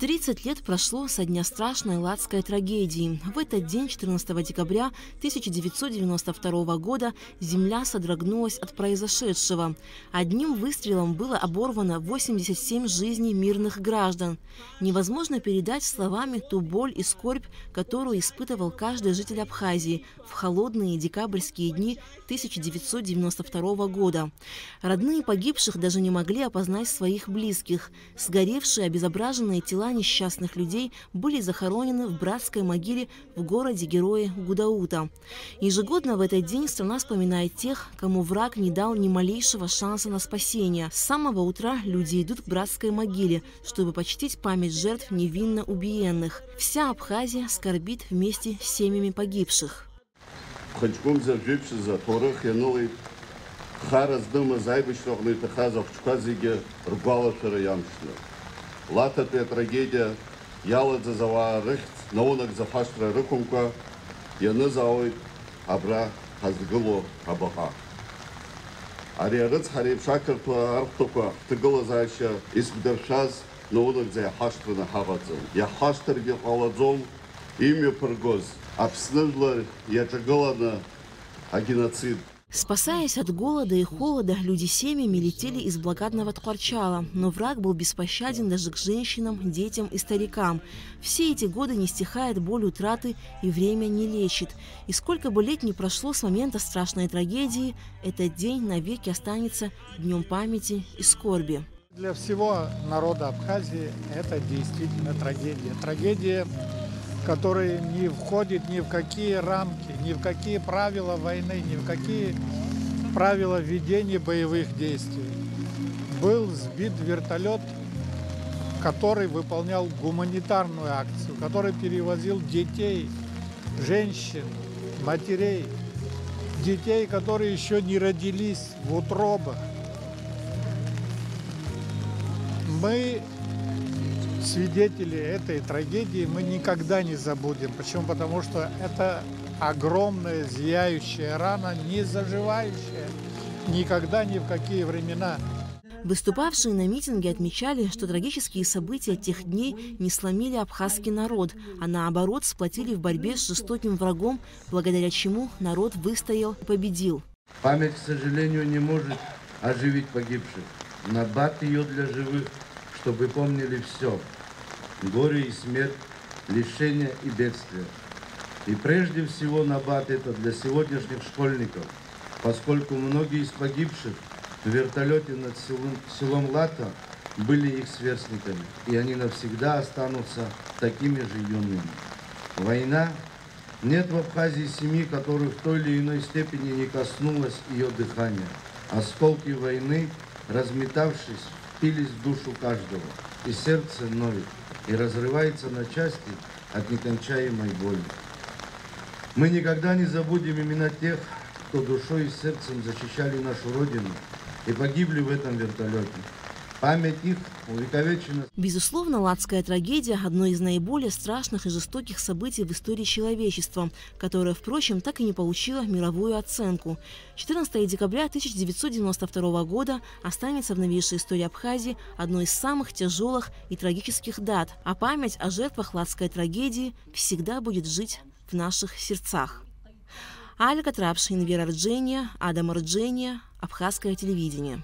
30 лет прошло со дня страшной ладской трагедии. В этот день, 14 декабря 1992 года, земля содрогнулась от произошедшего. Одним выстрелом было оборвано 87 жизней мирных граждан. Невозможно передать словами ту боль и скорбь, которую испытывал каждый житель Абхазии в холодные декабрьские дни 1992 года. Родные погибших даже не могли опознать своих близких. Сгоревшие, обезображенные тела несчастных людей были захоронены в братской могиле в городе-герое Гудаута. Ежегодно в этот день страна вспоминает тех, кому враг не дал ни малейшего шанса на спасение. С самого утра люди идут к братской могиле, чтобы почтить память жертв невинно убиенных. Вся Абхазия скорбит вместе с семьями погибших. Латата трагедия, ялът за ръхт, наунък за фаштра ръкумка, яны зауи абра хаздгыло абаха. Ариарыц хариб шакыртуа арктука, тыгылы зайша искудершаз, наунък за яхаштрына хавадзым. Яхаштрге қаладзом, имя пыргоз, абсныжлар ячагыланы агеноцид. Спасаясь от голода и холода, люди семьями летели из блокадного Ткварчала, но враг был беспощаден даже к женщинам, детям и старикам. Все эти годы не стихает боль утраты, и время не лечит. И сколько бы лет ни прошло с момента страшной трагедии, этот день навеки останется днем памяти и скорби. Для всего народа Абхазии это действительно трагедия. Трагедия, который не входит ни в какие рамки, ни в какие правила войны, ни в какие правила ведения боевых действий. Был сбит вертолет, который выполнял гуманитарную акцию, который перевозил детей, женщин, матерей, детей, которые еще не родились в утробах. Мы свидетели этой трагедии, мы никогда не забудем. Почему? Потому что это огромная зияющая рана, не заживающая никогда ни в какие времена. Выступавшие на митинге отмечали, что трагические события тех дней не сломили абхазский народ, а наоборот сплотили в борьбе с жестоким врагом, благодаря чему народ выстоял и победил. Память, к сожалению, не может оживить погибших. Набат ее для живых, чтобы помнили все – горе и смерть, лишения и бедствия. И прежде всего набат это для сегодняшних школьников, поскольку многие из погибших в вертолете над селом Лата были их сверстниками, и они навсегда останутся такими же юными. Война. Нет в Абхазии семьи, которую в той или иной степени не коснулось ее дыхания. Осколки войны, разметавшись, впились в душу каждого, и сердце ноет, и разрывается на части от некончаемой боли. Мы никогда не забудем имена тех, кто душой и сердцем защищали нашу Родину и погибли в этом вертолете. Память их увековечена. Безусловно, ладская трагедия – одно из наиболее страшных и жестоких событий в истории человечества, которое, впрочем, так и не получило мировую оценку. 14 декабря 1992 года останется в новейшей истории Абхазии одной из самых тяжелых и трагических дат, а память о жертвах ладской трагедии всегда будет жить в наших сердцах. Алька Трапшин, Вера Рджения, Адам Рджения, Абхазское телевидение.